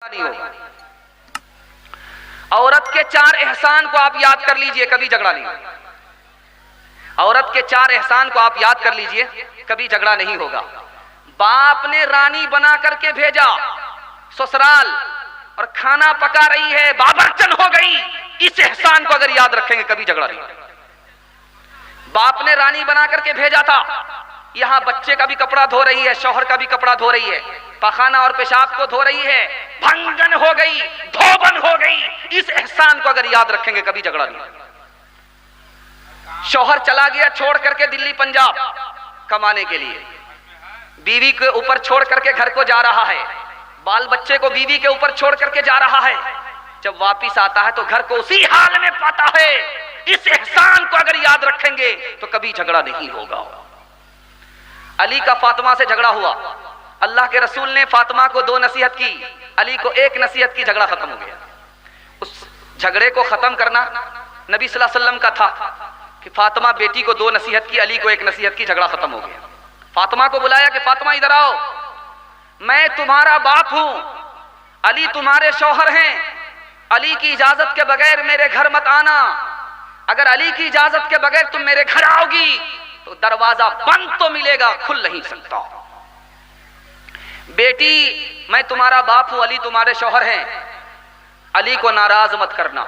नहीं होगा। औरत के 4 एहसान को आप याद कर लीजिए, कभी झगड़ा नहीं होगा। औरत के 4 एहसान को आप याद कर लीजिए, कभी झगड़ा नहीं होगा। बाप ने रानी बना करके भेजा ससुराल और खाना पका रही है, बाबरचन हो गई, इस एहसान को अगर याद रखेंगे कभी झगड़ा नहीं होगा। बाप ने रानी बना करके भेजा था, यहां बच्चे का भी कपड़ा धो रही है, शौहर का भी कपड़ा धो रही है, पखाना और पेशाब को धो रही है, भंगन हो गई, धोबन हो गई, इस एहसान को अगर याद रखेंगे कभी झगड़ा नहीं होगा। शौहर चला गया छोड़ करके दिल्ली पंजाब कमाने के लिए, बीवी के ऊपर छोड़ करके घर को जा रहा है, बाल बच्चे को बीवी के ऊपर छोड़ करके जा रहा है। जब वापिस आता है तो घर को उसी हाल में पाता है। इस एहसान को अगर याद रखेंगे तो कभी झगड़ा नहीं होगा। अली का फातिमा से झगड़ा हुआ, अल्लाह के रसूल ने फातिमा को 2 नसीहत की, अली को 1 नसीहत की, झगड़ा खत्म हो गया। उस झगड़े को खत्म करना नबी सल्लल्लाहु अलैहि वसल्लम का था कि फातिमा बेटी को 2 नसीहत की, अली को 1 नसीहत की, झगड़ा खत्म हो गया। फातिमा को बुलाया कि फातिमा इधर आओ, मैं तुम्हारा बाप हूं, अली तुम्हारे शौहर हैं, अली की इजाजत के बगैर मेरे घर मत आना। अगर अली की इजाजत के बगैर तुम मेरे घर आओगी तो दरवाजा बंद तो मिलेगा, खुल नहीं सकता। बेटी मैं तुम्हारा बाप हूं, अली तुम्हारे शौहर हैं, अली को नाराज मत करना।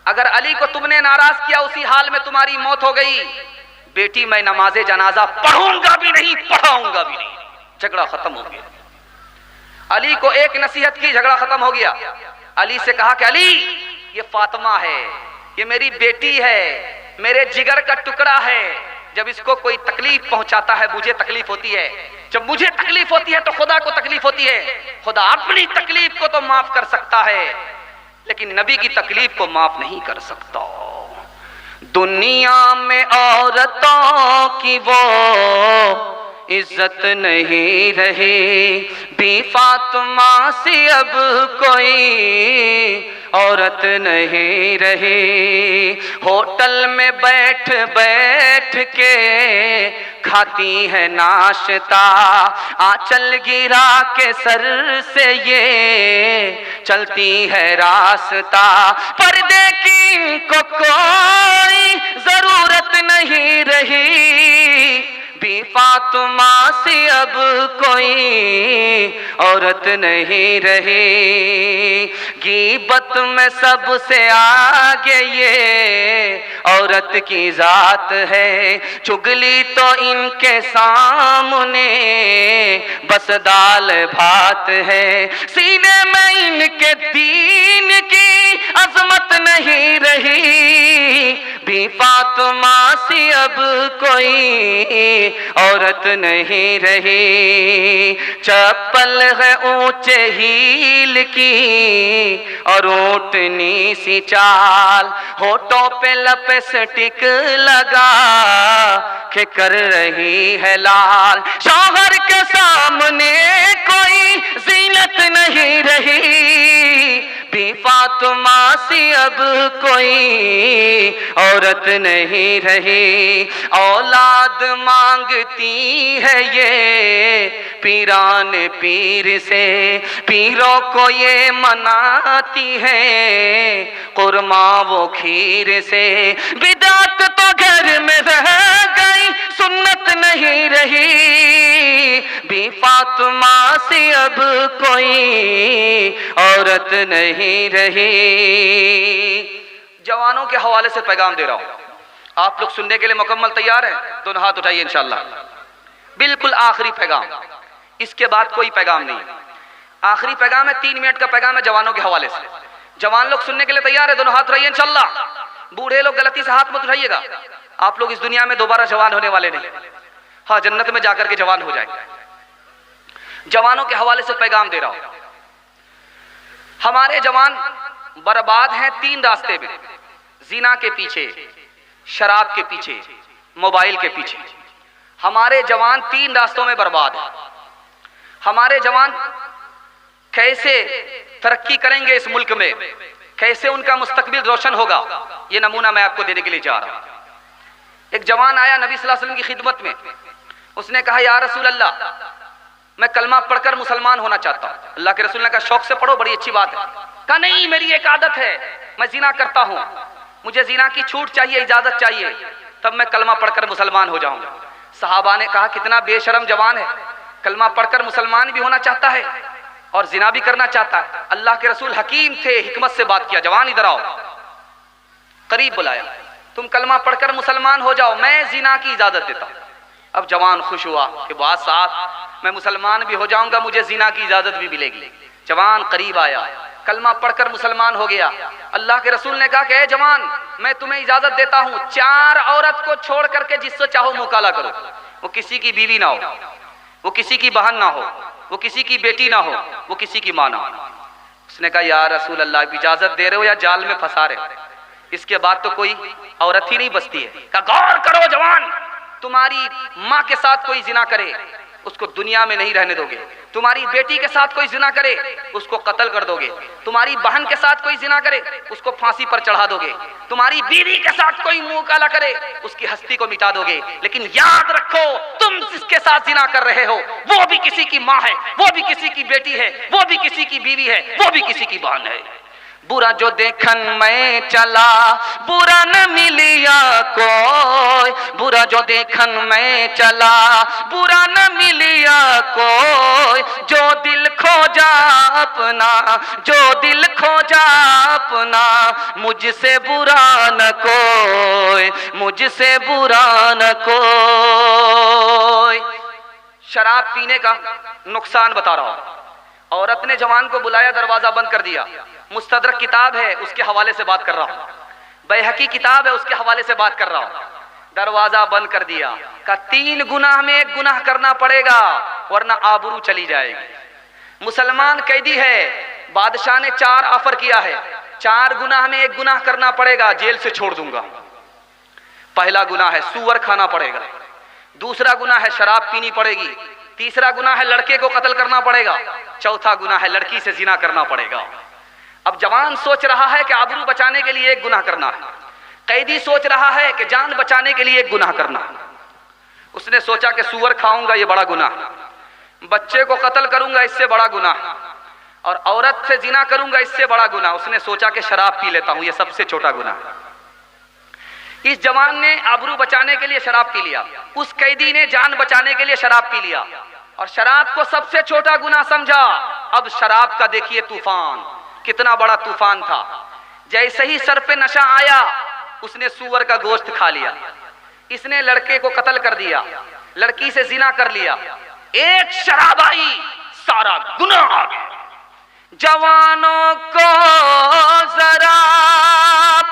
अगर अली को तुमने नाराज किया उसी हाल में तुम्हारी मौत हो गई। बेटी मैं नमाजे जनाजा पढ़ूंगा भी नहीं, पढ़ाऊंगा भी नहीं। झगड़ा खत्म हो गया। अली को 1 नसीहत की, झगड़ा खत्म हो गया। अली से कहा कि अली ये फातिमा है, ये मेरी बेटी है, मेरे जिगर का टुकड़ा है, जब इसको कोई तकलीफ पहुंचाता है मुझे तकलीफ होती है, जब मुझे तकलीफ होती है तो खुदा को तकलीफ होती है। खुदा अपनी तकलीफ को तो माफ कर सकता है लेकिन नबी की तकलीफ को माफ नहीं कर सकता। दुनिया में औरतों की वो इज्जत नहीं रही, बी फातिमा से अब कोई औरत नहीं रही। होटल में बैठ बैठ के खाती है नाश्ता, आंचल गिरा के सर से ये चलती है रास्ता। पर्दे की को कोई जरूरत नहीं रही, बी फातिमा से अब कोई औरत नहीं रही। गीबत में सबसे आगे ये औरत की जात है, चुगली तो इनके सामने बस दाल भात है। सीने में इनके दीन की अजमत नहीं रही, बी फातिमा से अब कोई औरत नहीं रही। चप्पल है ऊंचे हील की और ऊंटनी सी चाल, होठों पे लिपस्टिक लगा के कर रही है लाल। शौहर के सामने कोई जीनत नहीं रही, बी फातिमा से अब कोई औरत नहीं रही। औलाद मांगती है ये पीरान पीर से, पीरों को ये मनाती है कुरमा वो खीर से। बिदात तो घर में रह गई, सुन्नत नहीं रही, बी फातिमा से अब कोई औरत नहीं रही। जवानों के हवाले से पैगाम दे रहा हूं, आप लोग सुनने के लिए मुकम्मल तैयार हैं? दोनों हाथ उठाइए इंशाल्लाह। बिल्कुल आखिरी पैगाम, इसके बाद कोई पैगाम नहीं। आखिरी पैगाम है, 3 मिनट का पैगाम है जवानों के हवाले से। जवान लोग सुनने के लिए तैयार है? दोनों हाथ उठाइए इंशाल्लाह। बूढ़े लोग गलती से हाथ मत उठाइएगा, आप लोग इस दुनिया में दोबारा जवान होने वाले नहीं। हाँ, जन्नत में जाकर के जवान हो जाएंगे। जवानों के हवाले से पैगाम दे रहा हूं। हमारे जवान बर्बाद हैं 3 रास्ते में, जिना के पीछे, शराब के पीछे, मोबाइल के पीछे। हमारे जवान 3 रास्तों में बर्बाद हैं। हमारे जवान कैसे तरक्की करेंगे इस मुल्क में, कैसे उनका मुस्तकबिल रोशन होगा, ये नमूना मैं आपको देने के लिए जा रहा हूं। एक जवान आया नबी सल्लल्लाहु अलैहि वसल्लम की खिदमत में, उसने कहा या रसूल अल्लाह मैं कलमा पढ़कर मुसलमान होना चाहता हूँ। अल्लाह के रसूल ने कहा शौक से पढ़ो, बड़ी अच्छी बात है। कहा नहीं, मेरी एक आदत है, मैं जिना करता हूँ, मुझे जिना की छूट चाहिए, इजाजत चाहिए, तब मैं कलमा पढ़कर मुसलमान हो जाऊंगा। सहाबा ने कहा कितना बेशरम जवान है, कलमा पढ़कर मुसलमान भी होना चाहता है और जिना भी करना चाहता है। अल्लाह के रसूल हकीम थे, हिकमत से बात किया, जवान इधर आओ, करीब बुलाया, तुम कलमा पढ़कर मुसलमान हो जाओ, मैं जिना की इजाजत देता हूं। अब जवान खुश हुआ कि बात साहब मैं मुसलमान भी हो जाऊंगा, मुझे जिना की इजाजत भी मिलेगी। जवान करीब आया, कलमा पढ़कर मुसलमान हो गया। अल्लाह के रसूल ने कहा कि ए जवान, मैं तुम्हें इजाजत देता हूं, 4 औरत को छोड़ करके जिससे चाहो मुकाला करो, वो किसी की बीवी ना हो, वो किसी की बहन ना हो, वो किसी की बेटी ना हो, वो किसी की माँ ना हो। उसने कहा या रसूल अल्लाह, इजाजत दे रहे हो या जाल में फंसा रहे हो? इसके बाद तो कोई औरत ही नहीं बचती है। कहा गौर करो जवान, तुम्हारी माँ के साथ कोई जिना करे उसको दुनिया में नहीं रहने दोगे, तुम्हारी बेटी के साथ कोई जिना करे उसको कत्ल कर दोगे, तुम्हारी बहन के साथ कोई जिना करे उसको फांसी पर चढ़ा दोगे, तुम्हारी बीवी के साथ कोई मुंह काला करे उसकी हस्ती को मिटा दोगे। लेकिन याद रखो, तुम जिसके साथ जिना कर रहे हो वो भी किसी की माँ है, वो भी किसी की बेटी है, वो भी किसी की बीवी है, वो भी किसी की बहन है। बुरा जो देखन मैं चला बुरा न मिलिया कोई, बुरा जो देखन मैं चला बुरा न मिलिया कोई, जो दिल खोजा अपना, जो दिल खोजा अपना, मुझसे बुरा न कोई, मुझसे बुरा न कोई। शराब पीने का नुकसान बता रहा हूं। औरत ने जवान को बुलाया, दरवाजा बंद कर दिया। मुस्तदरक किताब है उसके हवाले से बात कर रहा हूं, बैहकी किताब है उसके हवाले से बात कर रहा हूं। दरवाजा बंद कर दिया, का 3 गुनाह में 1 गुनाह करना पड़ेगा वरना आबरू चली जाएगी। मुसलमान कैदी है, बादशाह ने 4 ऑफर किया है, 4 गुनाह में 1 गुनाह करना पड़ेगा, जेल से छोड़ दूंगा। पहला गुनाह है सूअर खाना पड़ेगा, दूसरा गुनाह है शराब पीनी पड़ेगी, तीसरा गुनाह है लड़के को कत्ल करना पड़ेगा, चौथा गुनाह है लड़की से जिना करना पड़ेगा। अब जवान सोच रहा है कि आबरू बचाने के लिए 1 गुनाह करना है, कैदी सोच रहा है कि जान बचाने के लिए 1 गुनाह करना है। उसने सोचा कि सूअर खाऊंगा ये बड़ा गुनाह, बच्चे को कत्ल करूंगा इससे बड़ा गुनाह, और औरत से जिना करूंगा इससे बड़ा गुनाह। उसने सोचा कि शराब पी लेता हूं, ये सबसे छोटा गुनाह। इस जवान ने आबरू बचाने के लिए शराब पी लिया, उस कैदी ने जान बचाने के लिए शराब पी लिया और शराब को सबसे छोटा गुनाह समझा। अब शराब का देखिए तूफान, कितना बड़ा तूफान था। जैसे ही सर पे नशा आया उसने सूअर का गोश्त खा लिया, इसने लड़के को कत्ल कर दिया, लड़की से जिना कर लिया, एक शराब आई सारा गुनाह आ गया। जवानों को जरा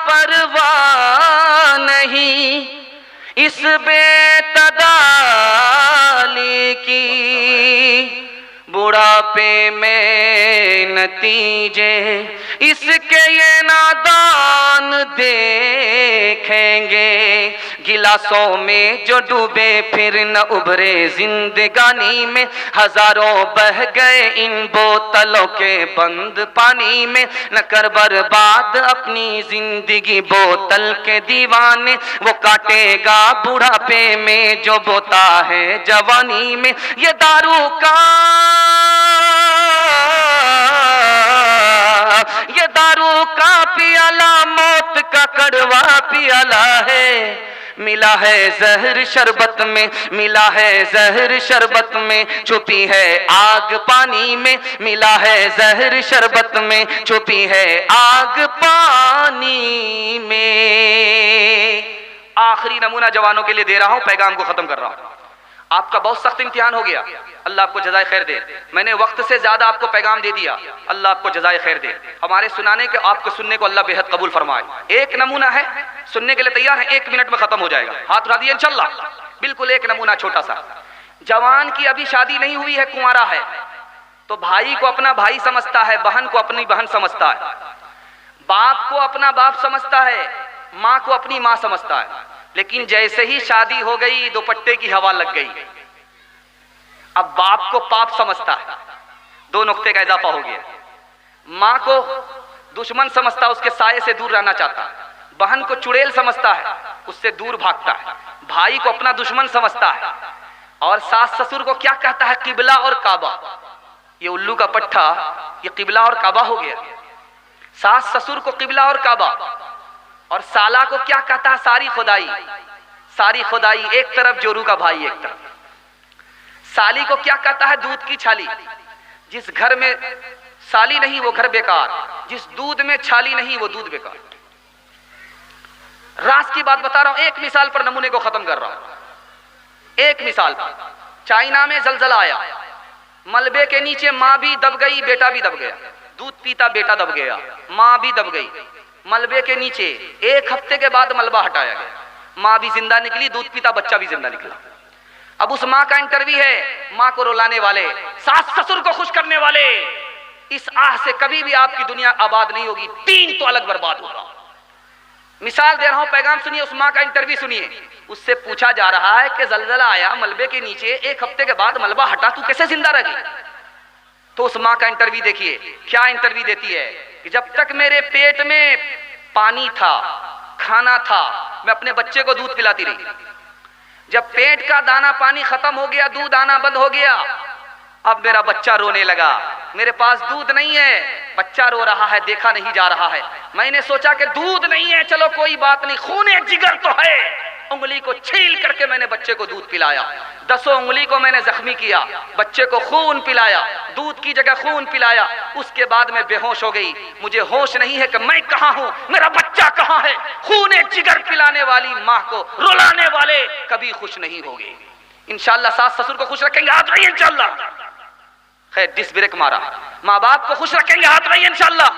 परवाह नहीं इस बेतदाली की, बुढ़ापे में नतीजे इसके ये नादान देखेंगे। गिलासों में जो डूबे फिर न उभरे जिंदगानी में, हजारों बह गए इन बोतलों के बंद पानी में। न कर बर्बाद अपनी जिंदगी बोतल के दीवाने, वो काटेगा बुढ़ापे में जो बोता है जवानी में। ये दारू का पियाला मौत का कड़वा पियाला है। मिला है जहर शरबत में, मिला है जहर शरबत में, छुपी है आग पानी में। मिला है जहर शरबत में, छुपी है आग पानी में। आखिरी नमूना जवानों के लिए दे रहा हूं, पैगाम को खत्म कर रहा हूं। आपका बहुत सख्त इम्तिहान हो गया, अल्लाह आपको जज़ाए खैर दे। मैंने वक्त से ज्यादा आपको पैगाम दे दिया, अल्लाह आपको जज़ाए खैर दे। हमारे सुनाने के आपको सुनने को अल्लाह बेहद कबूल फरमाए। एक नमूना है, सुनने के लिए तैयार है? 1 मिनट में खत्म हो जाएगा, हाथ उठा दिए इंशाल्लाह। बिल्कुल एक नमूना छोटा सा। जवान की अभी शादी नहीं हुई है, कुंवारा है, तो भाई को अपना भाई समझता है, बहन को अपनी बहन समझता है, बाप को अपना बाप समझता है, माँ को अपनी माँ समझता है। लेकिन जैसे ही शादी हो गई दुपट्टे की हवा लग गई, अब बाप को पाप समझता है, 2 नुक्ते का इजाफा हो गया। माँ को दुश्मन समझता है, उसके साये से दूर रहना चाहता है। बहन को चुड़ैल समझता है, उससे दूर भागता है। भाई को अपना दुश्मन समझता है और सास ससुर को क्या कहता है? किबला और काबा। ये उल्लू का पट्टा, ये किबला और काबा हो गया। सास ससुर को किबला और काबा। और साला को क्या कहता है? सारी खुदाई। सारी खुदाई एक तरफ, जोरू का भाई एक तरफ। साली को क्या कहता है? दूध की छाली। जिस घर में साली नहीं वो घर बेकार, जिस दूध में छाली नहीं वो दूध बेकार। रास की बात बता रहा हूं, एक मिसाल पर नमूने को खत्म कर रहा हूं। एक मिसाल पर, चाइना में जलजला आया, मलबे के नीचे मां भी दब गई, बेटा भी दब गया। दूध पीता बेटा दब गया, मां भी दब गई। मलबे के नीचे 1 हफ्ते के बाद मलबा हटाया गया, मां भी जिंदा निकली, दूध पीता बच्चा भी जिंदा निकला। अब उस मां का इंटरव्यू है, मां को रुलाने वाले, सास ससुर को खुश करने वाले। इस आह से कभी भी आपकी दुनिया आबाद नहीं होगी, 3 तो अलग बर्बाद होगा। मिसाल दे रहा हूं, पैगाम सुनिए, उस मां का इंटरव्यू सुनिए। उससे पूछा जा रहा है कि जलजला आया, मलबे के नीचे 1 हफ्ते के बाद मलबा हटा, तू कैसे जिंदा रही? तो उस मां का इंटरव्यू देखिए, क्या इंटरव्यू देती है कि जब तक मेरे पेट में पानी था, खाना था, मैं अपने बच्चे को दूध पिलाती रही। जब पेट का दाना पानी खत्म हो गया, दूध आना बंद हो गया, अब मेरा बच्चा रोने लगा, मेरे पास दूध नहीं है, बच्चा रो रहा है, देखा नहीं जा रहा है। मैंने सोचा कि दूध नहीं है, चलो कोई बात नहीं, खूने जिगर तो है। उंगली को छील करके मैंने बच्चे को दूध पिलाया, 10 उंगली को मैंने जख्मी किया, बच्चे को खून पिलाया, दूध की जगह खून पिलाया। उसके बाद मैं बेहोश हो गई, मुझे होश नहीं है कि मैं कहां हूं, मेरा बच्चा कहां है। खूने जिगर पिलाने वाली मां को रुलाने वाले कभी खुश नहीं होंगे। इंशाअल्लाह सास ससुर को खुश रखेंगे, हाथ रहिए इंशाअल्लाह। खैर डिस ब्रेक मारा। माँ बाप को खुश रखेंगे, हाथ रहिए इंशाअल्लाह।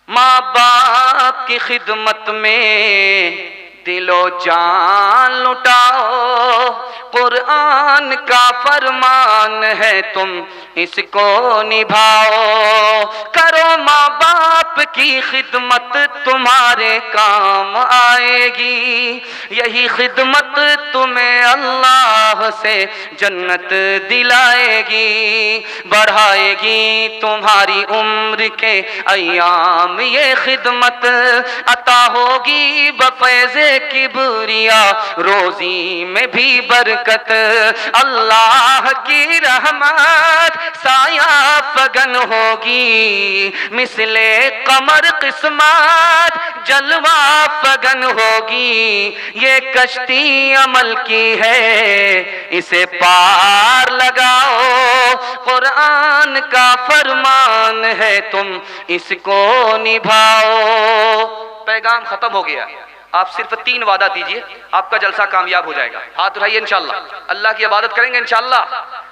माँ बाप की खिदमत में दिलो जान लुटाओ, कुरान का फरमान है तुम इसको निभाओ। करो माँ बाप की खिदमत तुम्हारे काम आएगी, यही खिदमत तुम्हें अल्लाह से जन्नत दिलाएगी, बढ़ाएगी तुम्हारी उम्र के अय्याम। ये खिदमत अता होगी बफैज़े किबरिया, रोजी में भी बरकत। अल्लाह की रहमत साया फगन होगी, मिसले कमर किस्मत जलवा फगन होगी। ये कश्ती अमल की है, इसे पार लगाओ, कुरान का फरमान है तुम इसको निभाओ। पैगाम खत्म हो गया। आप सिर्फ 3 वादा दीजिए, आपका जलसा कामयाब हो जाएगा। हाथ उठाइए इंशाअल्लाह। अल्लाह की इबादत करेंगे इंशाअल्लाह,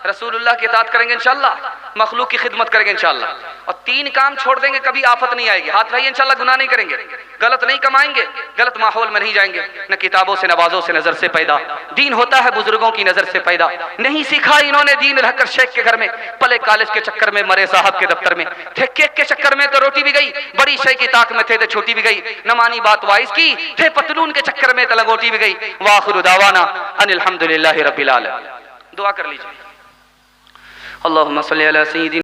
रसूलुल्लाह की इताअत करेंगे इंशाअल्लाह, मखलूक की खिदमत करेंगे इंशाअल्लाह, और 3 काम छोड़ देंगे, कभी आफत नहीं आएगी। हाथ उठाइए इंशाअल्लाह। गुनाह नहीं करेंगे, गलत नहीं कमाएंगे, गलत माहौल में नहीं जाएंगे, न किताबों से नवाजों से नजर से पैदा। दीन होता है बुजुर्गों की नजर से पैदा। नहीं सीखा इन्होंने दीन रहकर शेख के घर में, पले कॉलेज के चक्कर में मरे साहब के दफ्तर में, थे केक के चक्कर में तो रोटी भी गई, बड़ी शे की ताक में थे तो छोटी भी गई, न मानी बात वाइस की, थे पतलून के चक्कर में तो लंगोटी भी गई। वाखिरु दावाना अनिल हम्दुलिल्लाहि रब्बिल आलमीन। दुआ कर लीजिए। अल्लाहुम्मा सल्ली अला सय्यिदिना